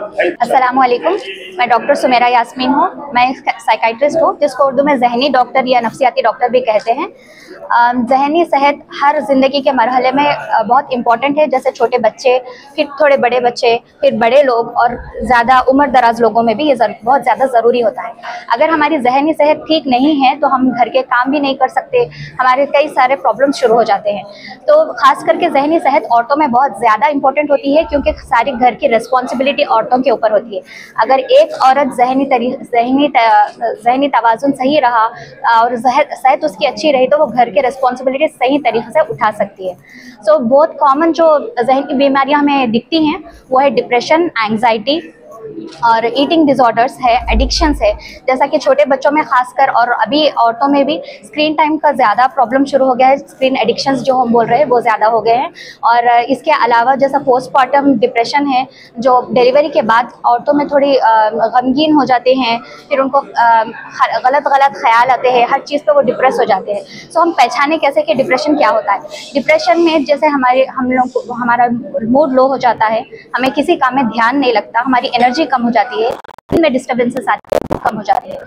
अस्सलामुअलैकुम, मैं डॉक्टर सुमेरा यास्मीन हूँ। मैं एक साइकाइट्रिस्ट हूँ जिसको उर्दू में ज़हनी डॉक्टर या नफ्सियाती डॉक्टर भी कहते हैं। ज़हनी सेहत हर ज़िंदगी के मरहले में बहुत इम्पॉर्टेंट है, जैसे छोटे बच्चे, फिर थोड़े बड़े बच्चे, फिर बड़े लोग और ज़्यादा उम्र दराज लोगों में भी ये बहुत ज़्यादा ज़रूरी होता है। अगर हमारी ज़हनी सेहत ठीक नहीं है तो हम घर के काम भी नहीं कर सकते, हमारे कई सारे प्रॉब्लम्स शुरू हो जाते हैं। तो ख़ास करके ज़हनी सेहत औरतों में बहुत ज़्यादा इंपॉर्टेंट होती है, क्योंकि सारी घर की रिस्पॉन्सिबिलिटी औरतों के ऊपर होती है। अगर एक औरत ज़हनी तवाज़ुन सही रहा और सेहत उसकी अच्छी रही तो वो घर की रिस्पॉन्सिबिलिटी सही तरीके से उठा सकती है। सो बहुत कॉमन जो ज़हनी बीमारियां हमें दिखती हैं वो है डिप्रेशन, एंग्जाइटी और ईटिंग डिसऑर्डर्स है, एडिक्शंस है, जैसा कि छोटे बच्चों में खासकर और अभी औरतों में भी स्क्रीन टाइम का ज़्यादा प्रॉब्लम शुरू हो गया है। स्क्रीन एडिक्शंस जो हम बोल रहे हैं वो ज़्यादा हो गए हैं। और इसके अलावा जैसा पोस्टपार्टम डिप्रेशन है, जो डिलीवरी के बाद औरतों में थोड़ी गमगीन हो जाते हैं, फिर उनको गलत ख्याल आते हैं, हर चीज़ पर वो डिप्रेस हो जाते हैं। सो हम पहचाने कैसे कि डिप्रेशन क्या होता है। डिप्रेशन में जैसे हमारा मूड लो हो जाता है, हमें किसी काम में ध्यान नहीं लगता, हमारी एनर्जी कम हो जाती है, इनमें डिस्टर्बेंसेस आती है, कम हो जाती है।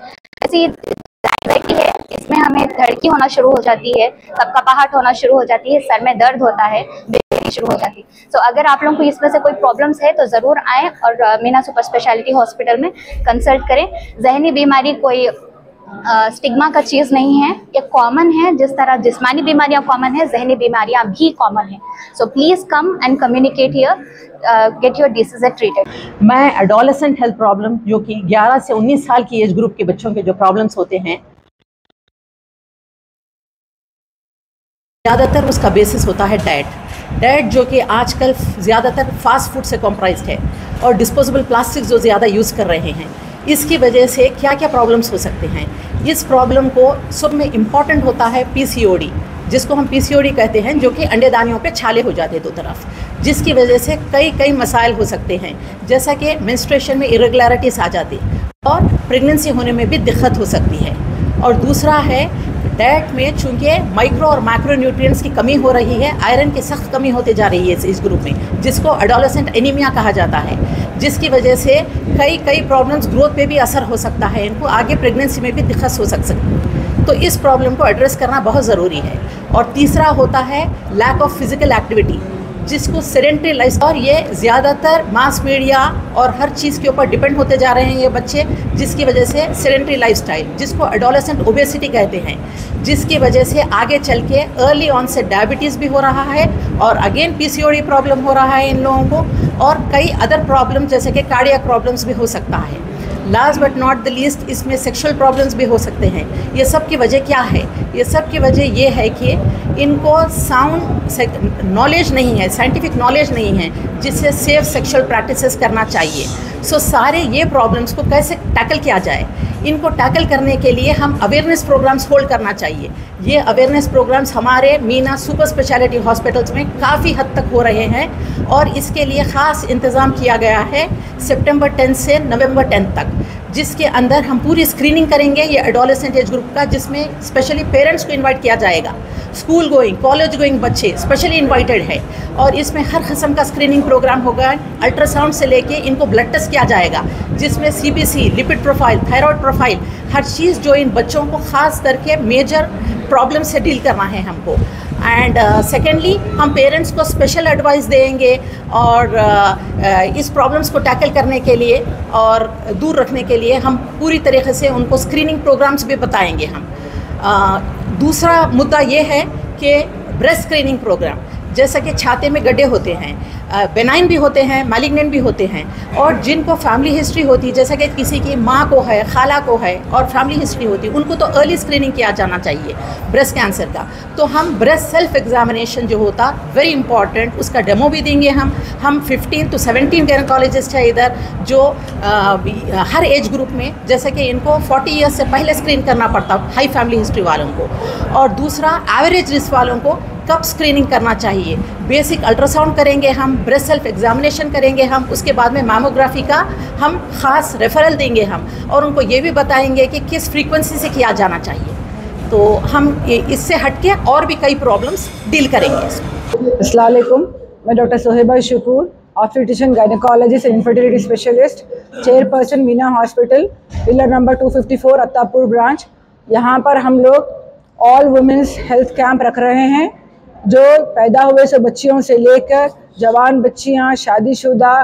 ऐसी एंग्जाइटी है, इसमें हमें धड़की होना शुरू हो जाती है, कपकपाहट होना शुरू हो जाती है, सर में दर्द होता है, बेचैनी शुरू हो जाती है। तो अगर आप लोगों को इसमें से कोई प्रॉब्लम्स है तो ज़रूर आएँ और मीना सुपर स्पेशलिटी हॉस्पिटल में कंसल्ट करें। ज़हनी बीमारी कोई स्टिग्मा का चीज़ नहीं है, ये कॉमन है। जिस तरह जिस्मानी बीमारियां कॉमन है, जहनी बीमारियां भी कॉमन है। So please come and communicate here, get your disease treated. मैं एडोलेसेंट हेल्थ प्रॉब्लम, जो कि 11 से 19 साल की एज ग्रुप के बच्चों के जो प्रॉब्लम्स होते हैं, ज़्यादातर उसका बेसिस होता है डाइट, जो कि आजकल ज़्यादातर फास्ट फूड से कॉम्प्राइज्ड है और डिस्पोजेबल प्लास्टिक्स जो ज़्यादा यूज़ कर रहे हैं। इसकी वजह से क्या क्या प्रॉब्लम्स हो सकते हैं, इस प्रॉब्लम को सब में इम्पॉर्टेंट होता है PCOD, जिसको हम PCOD कहते हैं, जो कि अंडेदानियों पे छाले हो जाते हैं दो तरफ, जिसकी वजह से कई मसाइल हो सकते हैं, जैसा कि मेंस्ट्रुएशन में इरेगुलरिटीज आ जाती और प्रेगनेंसी होने में भी दिक्कत हो सकती है। और दूसरा है डाइट में चूँकि माइक्रो और मैक्रो न्यूट्रिएंट्स की कमी हो रही है, आयरन की सख्त कमी होती जा रही है इस ग्रुप में, जिसको एडोलेसेंट एनीमिया कहा जाता है, जिसकी वजह से कई प्रॉब्लम्स ग्रोथ पे भी असर हो सकता है, इनको आगे प्रेगनेंसी में भी दिक्कत हो सकती है। तो इस प्रॉब्लम को एड्रेस करना बहुत ज़रूरी है। और तीसरा होता है लैक ऑफ फिजिकल एक्टिविटी, जिसको सेडेंटरी लाइफ, और ये ज़्यादातर मास मीडिया और हर चीज़ के ऊपर डिपेंड होते जा रहे हैं ये बच्चे, जिसकी वजह से सेडेंटरी लाइफस्टाइल, जिसको एडोलेसेंट ओबेसिटी कहते हैं, जिसकी वजह से आगे चल के अर्ली ऑन से डायबिटीज़ भी हो रहा है और अगेन PCOD प्रॉब्लम हो रहा है इन लोगों को, और कई अदर प्रॉब्लम जैसे कि कार्डियक प्रॉब्लम्स भी हो सकता है। Last but not the least, इसमें सेक्सुअल प्रॉब्लम्स भी हो सकते हैं। ये सब की वजह क्या है? ये सब की वजह ये है कि इनको साउंड नॉलेज नहीं है, साइंटिफिक नॉलेज नहीं है, जिससे सेफ सेक्सुअल प्रैक्टिसेस करना चाहिए। सो सारे ये प्रॉब्लम्स को कैसे टैकल किया जाए, इनको टैकल करने के लिए हम अवेयरनेस प्रोग्राम्स होल्ड करना चाहिए। ये अवेयरनेस प्रोग्राम्स हमारे मीना सुपर स्पेशलिटी हॉस्पिटल्स में काफ़ी हद तक हो रहे हैं, और इसके लिए ख़ास इंतज़ाम किया गया है सितंबर 10 से नवंबर 10 तक, जिसके अंदर हम पूरी स्क्रीनिंग करेंगे ये एडोलेसेंट एज ग्रुप का, जिसमें स्पेशली पेरेंट्स को इनवाइट किया जाएगा। स्कूल गोइंग, कॉलेज गोइंग बच्चे स्पेशली इनवाइटेड है, और इसमें हर किस्म का स्क्रीनिंग प्रोग्राम होगा। अल्ट्रासाउंड से लेके इनको ब्लड टेस्ट किया जाएगा, जिसमें CBC, lipid profile, thyroid profile, हर चीज़ जो इन बच्चों को ख़ास करके मेजर प्रॉब्लम से डील करना है हमको। एंड सेकेंडली, हम पेरेंट्स को स्पेशल एडवाइस देंगे और इस प्रॉब्लम्स को टैकल करने के लिए और दूर रखने के लिए हम पूरी तरीके से उनको स्क्रीनिंग प्रोग्राम्स भी बताएंगे हम। दूसरा मुद्दा ये है कि ब्रेस्ट स्क्रीनिंग प्रोग्राम, जैसा कि छाते में गड्ढे होते हैं, बेनाइन भी होते हैं, मैलिग्नेंट भी होते हैं, और जिनको फैमिली हिस्ट्री होती है, जैसा कि किसी की माँ को है, खाला को है और फैमिली हिस्ट्री होती है, उनको तो अर्ली स्क्रीनिंग किया जाना चाहिए ब्रेस्ट कैंसर का। तो हम ब्रेस्ट सेल्फ एग्जामिनेशन जो होता वेरी इंपॉर्टेंट, उसका डेमो भी देंगे हम 15 to 17 गायनेकोलॉजिस्ट है इधर, जो हर एज ग्रुप में, जैसे कि इनको 40 ईयर्स से पहले स्क्रीन करना पड़ता हाई फैमिली हिस्ट्री वालों को, और दूसरा एवरेज रिस्क वालों को कब स्क्रीनिंग करना चाहिए। बेसिक अल्ट्रासाउंड करेंगे हम, ब्रेस्ट सेल्फ एग्जामिनेशन करेंगे हम, उसके बाद में मैमोग्राफी का हम ख़ास रेफरल देंगे हम, और उनको ये भी बताएंगे कि किस फ्रीक्वेंसी से किया जाना चाहिए। तो हम इससे हटके और भी कई प्रॉब्लम्स डील करेंगे। अस्सलाम वालेकुम, मैं doctor Soheba Shakoor obstetrician, gynaecologist and infertility specialist, chairperson Meena hospital, pillar number 254 Attapur branch. यहाँ पर हम लोग ऑल वुमेंस हेल्थ कैंप रख रहे हैं, जो पैदा हुए से बच्चियों से लेकर जवान बच्चियाँ, शादीशुदा,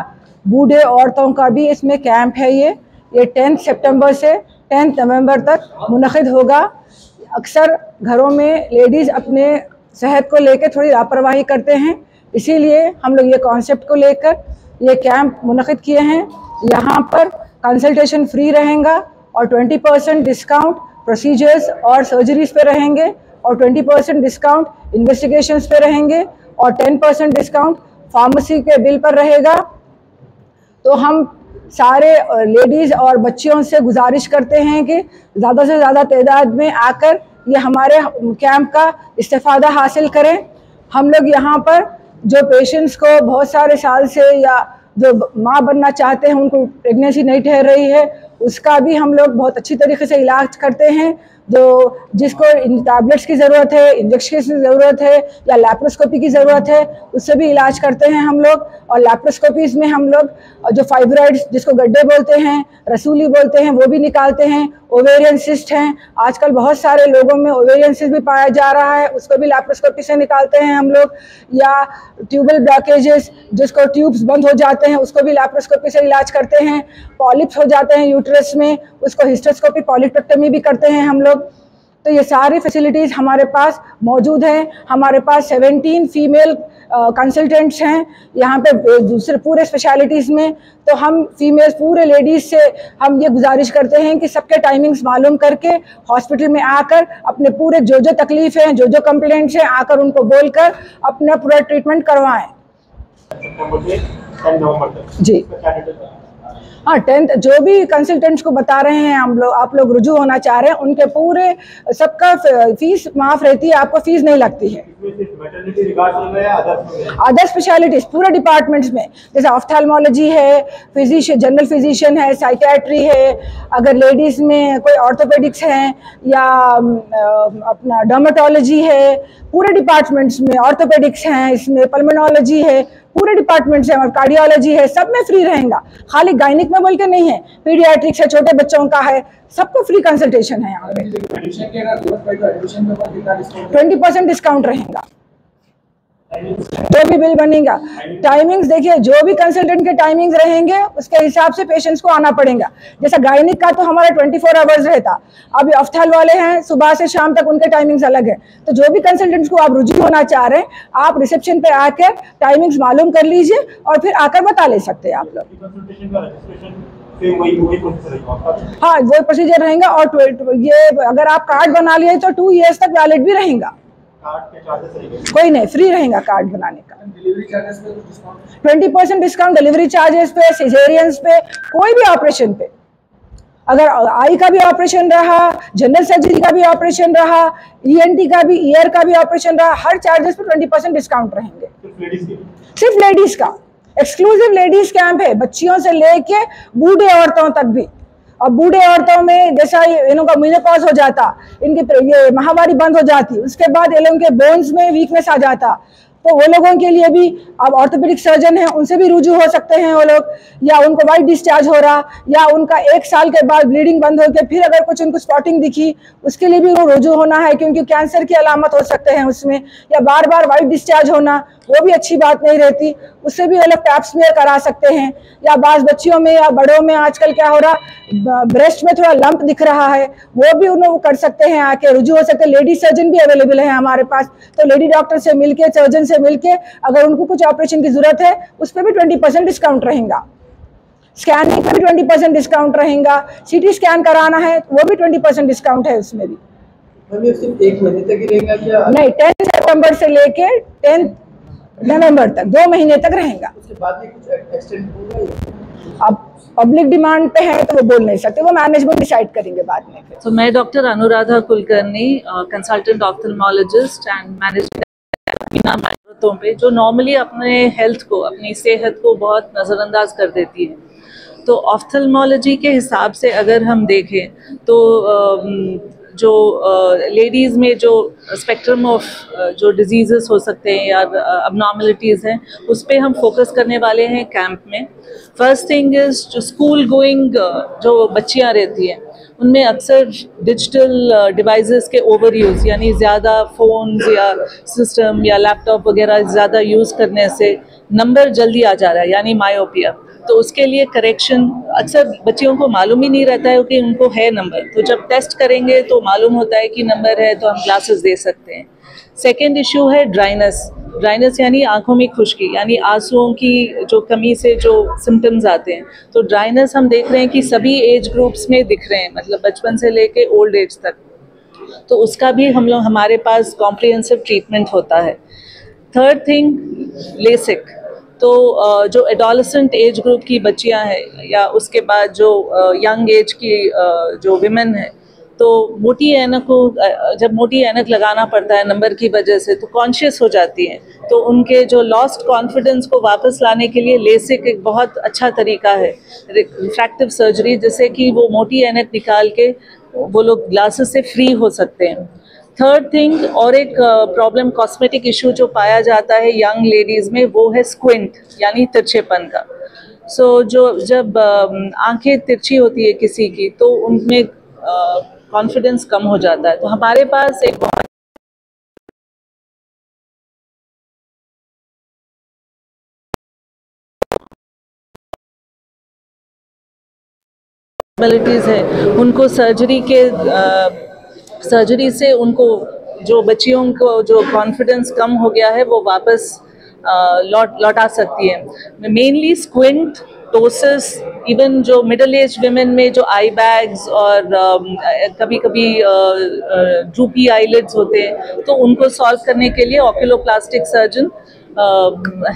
बूढ़े औरतों का भी इसमें कैंप है। ये 10 सितंबर से 10 नवंबर तक मुनक़िद होगा। अक्सर घरों में लेडीज़ अपने सेहत को लेकर थोड़ी लापरवाही करते हैं, इसीलिए हम लोग ये कॉन्सेप्ट को लेकर ये कैंप मुनक़िद किए हैं। यहाँ पर कंसल्टेशन फ्री रहेगा और 20% डिस्काउंट प्रोसीजर्स और सर्जरीज़ पे रहेंगे और 20% डिस्काउंट इन्वेस्टिगेशंस पे रहेंगे और 10% डिस्काउंट फार्मेसी के बिल पर रहेगा। तो हम सारे लेडीज़ और बच्चियों से गुजारिश करते हैं कि ज़्यादा से ज़्यादा तादाद में आकर ये हमारे कैंप का इस्तेफ़ादा हासिल करें। हम लोग यहाँ पर जो पेशेंट्स को बहुत सारे साल से या जो माँ बनना चाहते हैं, उनको प्रेगनेंसी नहीं ठहर रही है, उसका भी हम लोग बहुत अच्छी तरीके से इलाज करते हैं। जो जिसको टैबलेट्स की ज़रूरत है, इंजेक्शन की ज़रूरत है या लैप्रोस्कोपी की ज़रूरत है, उससे भी इलाज करते हैं हम लोग। और लैप्रोस्कोपीज में हम लोग जो फाइब्रॉइड्स, जिसको गड्ढे बोलते हैं, रसूली बोलते हैं, वो भी निकालते हैं। ओवेरियन सिस्ट हैं, आजकल बहुत सारे लोगों में ओवेरियन सिस्ट भी पाया जा रहा है, उसको भी लैप्रोस्कोपी से निकालते हैं हम लोग। या ट्यूबल ब्लॉकेजेस, जिसको ट्यूब्स बंद हो जाते हैं, उसको भी लैप्रोस्कोपी से इलाज करते हैं। पॉलिप्स हो जाते हैं यूट्रस में, उसको हिस्टेरोस्कोपी पॉलिपेक्टमी भी करते हैं हम लोग। तो ये सारी फैसिलिटीज़ हमारे पास मौजूद हैं। हमारे पास 17 फीमेल कंसल्टेंट्स हैं यहाँ पे दूसरे पूरे स्पेशलिटीज़ में। तो हम फीमेल्स पूरे लेडीज़ से हम ये गुजारिश करते हैं कि सबके टाइमिंग्स मालूम करके हॉस्पिटल में आकर अपने पूरे जो जो तकलीफ़ हैं, जो जो कंप्लेंट्स हैं, आकर उनको बोलकर अपना पूरा ट्रीटमेंट करवाएं। जी हाँ, 10th जो भी कंसल्टेंट्स को बता रहे हैं हम लोग, आप लोग रुजू होना चाह रहे हैं, उनके पूरे सबका फीस माफ़ रहती है, आपको फीस नहीं लगती है। अदर स्पेशलिटीज़ पूरे डिपार्टमेंट्स में, जैसे ऑफ्थेल्मोलॉजी है, फिजिशियन, जनरल फिजिशियन है, साइकियाट्री है, अगर लेडीज़ में कोई ऑर्थोपेडिक्स हैं या अपना डर्मेटोलॉजी है, पूरे डिपार्टमेंट्स में ऑर्थोपेडिक्स हैं, इसमें पल्मोनोलॉजी है, पूरे डिपार्टमेंट्स हैं, और कार्डियोलॉजी है, सब में फ्री रहेगा। खाली गायनिक में बोल के नहीं है, पीडियाट्रिक्स है, छोटे बच्चों का है, सबको फ्री कंसल्टेशन है यहाँ पे। 20% डिस्काउंट रहेगा, जो भी बिल बनेगा। टाइमिंग्स देखिए, जो भी कंसल्टेंट के टाइमिंग्स रहेंगे उसके हिसाब से पेशेंट्स को आना पड़ेगा। जैसा गायनिक का तो हमारा 24 आवर्स रहता, अभी ऑफ्थेल वाले हैं सुबह से शाम तक, उनके टाइमिंग्स अलग है। तो जो भी कंसल्टेंट्स को आप रुझू होना चाह रहे हैं, आप रिसेप्शन पे आकर टाइमिंग्स मालूम कर लीजिए और फिर आकर बता ले सकते हैं आप लोग। हाँ, वो प्रोसीजर रहेगा। और ये अगर आप कार्ड बना लिए तो 2 ईयर्स तक वैलिड भी रहेगा। कोई नहीं, फ्री रहेगा कार्ड बनाने का। 20% डिस्काउंट डिलीवरी चार्जेस पे, सिजेरियंस पे, कोई भी ऑपरेशन पे। अगर आई का भी ऑपरेशन रहा, जनरल सर्जरी का भी ऑपरेशन रहा, ENT का भी, ईयर का भी ऑपरेशन रहा, हर चार्जेस पे 20% डिस्काउंट रहेंगे। सिर्फ लेडीज का एक्सक्लूसिव लेडीज कैंप है, बच्चियों से लेके बूढ़े औरतों तक भी। और बूढ़े औरतों में जैसा इन्हों का मेनोपॉज हो जाता, इनकी ये माहवारी बंद हो जाती, उसके बाद इन लोगों के बोन्स में वीकनेस आ जाता, तो वो लोगों के लिए भी अब ऑर्थोपेडिक सर्जन हैं, उनसे भी रुजू हो सकते हैं वो लोग। या उनको वाइट डिस्चार्ज हो रहा, या उनका 1 साल के बाद ब्लीडिंग बंद होकर फिर अगर कुछ उनको स्पॉटिंग दिखी, उसके लिए भी वो रुजू होना है, क्योंकि कैंसर की अलामत हो सकते हैं उसमें। या बार बार वाइट डिस्चार्ज होना, वो भी अच्छी बात नहीं रहती, उससे भी वो लोग पैप स्मीयर करा सकते हैं। या बाज़ बच्चियों में या बड़ों में आजकल क्या हो रहा, ब्रेस्ट में थोड़ा लंप दिख रहा है, वो भी उन्हें कर सकते हैं, आके रुजू हो सकते हैं। लेडी सर्जन भी अवेलेबल है हमारे पास, तो लेडी डॉक्टर से मिलके, सर्जन से मिलके अगर उनको कुछ ऑपरेशन की जरूरत है, उस पर भी 20% डिस्काउंट रहेगा। स्कैनिंग पे भी 20% डिस्काउंट रहेगा। CT स्कैन कराना है, वो भी 20% डिस्काउंट है उसमें भी। सिर्फ 1 महीने तक ही रहेगा क्या? नहीं, 10 सितंबर से लेके 10 नवंबर तक 2 महीने तक रहेगा। उसके बाद ये कुछ एक्सटेंड होगा? अब पब्लिक डिमांड पे है तो वो बोल नहीं सकते, वो मैनेजमेंट डिसाइड करेंगे बाद में। तो मैं doctor Anuradha Kulkarni, consultant ophthalmologist and manager औरतों पे जो नॉर्मली अपने हेल्थ को, अपनी सेहत को बहुत नज़रअंदाज कर देती है। तो ऑप्थेल्मोलॉजी के हिसाब से अगर हम देखें तो जो लेडीज़ में जो स्पेक्ट्रम ऑफ जो डिजीज़ेस हो सकते हैं या अबनॉर्मलिटीज़ हैं, उस पर हम फोकस करने वाले हैं कैंप में। फर्स्ट थिंग इज़ जो स्कूल गोइंग जो बच्चियां रहती हैं, उनमें अक्सर डिजिटल डिवाइसेस के ओवर यूज़, यानी ज़्यादा फ़ोन्स या सिस्टम या लैपटॉप वगैरह ज़्यादा यूज़ करने से नंबर जल्दी आ जा रहा है, यानी मायोपिया। तो उसके लिए करेक्शन, अक्सर बच्चियों को मालूम ही नहीं रहता है कि उनको है नंबर, तो जब टेस्ट करेंगे तो मालूम होता है कि नंबर है, तो हम ग्लासेस दे सकते हैं। सेकेंड इशू है ड्राइनेस। ड्राइनेस यानी आँखों में खुश्की, यानी आंसुओं की जो कमी से जो सिम्टम्स आते हैं। तो ड्राइनेस हम देख रहे हैं कि सभी एज ग्रुप्स में दिख रहे हैं, मतलब बचपन से लेके ओल्ड एज तक। तो उसका भी हमारे पास कॉम्प्रिहेंसिव ट्रीटमेंट होता है। Third thing, LASIK. तो जो एडोलेसेंट एज ग्रुप की बच्चियां हैं या उसके बाद जो यंग एज की जो विमेन है, तो मोटी ऐनक को जब मोटी ऐनक लगाना पड़ता है नंबर की वजह से, तो कॉन्शियस हो जाती हैं। तो उनके जो लॉस्ट कॉन्फिडेंस को वापस लाने के लिए लेसिक एक बहुत अच्छा तरीका है, रिफ्रैक्टिव सर्जरी, जिससे कि वो मोटी ऐनक निकाल के वो लोग ग्लासेस से फ्री हो सकते हैं। थर्ड थिंग, और एक प्रॉब्लम कॉस्मेटिक इशू जो पाया जाता है यंग लेडीज़ में, वो है स्क्विंट, यानी तिरछेपन का। जब आंखें तिरछी होती है किसी की, तो उनमें कॉन्फिडेंस कम हो जाता है। तो हमारे पास एक बहुत एबिलिटीज़ है, उनको सर्जरी से उनको, जो बच्चियों को जो कॉन्फिडेंस कम हो गया है, वो वापस लौटा सकती है। मेनली स्क्विंट, टोसिस, इवन जो मिडिल एज विमेन में जो आई बैग्स और कभी कभी ड्रूपी आईलिड्स होते हैं, तो उनको सॉल्व करने के लिए ऑक्यूलोप्लास्टिक सर्जन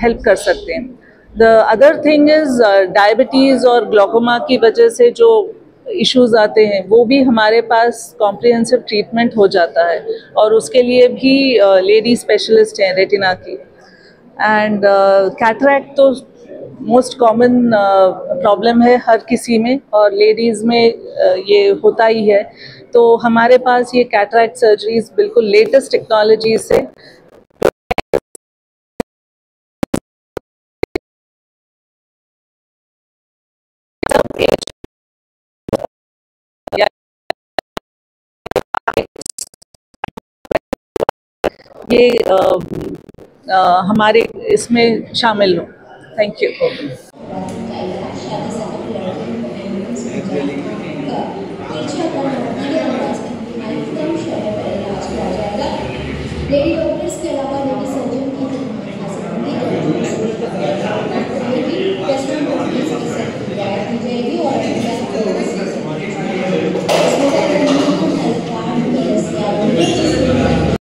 हेल्प कर सकते हैं। The other thing is diabetes और ग्लोकोमा की वजह से जो इश्यूज आते हैं, वो भी हमारे पास कॉम्प्रिहेंसिव ट्रीटमेंट हो जाता है, और उसके लिए भी लेडी स्पेशलिस्ट हैं रेटिना की। एंड कैटरैक्ट तो मोस्ट कॉमन प्रॉब्लम है हर किसी में, और लेडीज़ में ये होता ही है। तो हमारे पास ये कैटरैक्ट सर्जरीज बिल्कुल लेटेस्ट टेक्नोलॉजी से ये हमारे इसमें शामिल हो। Thank you.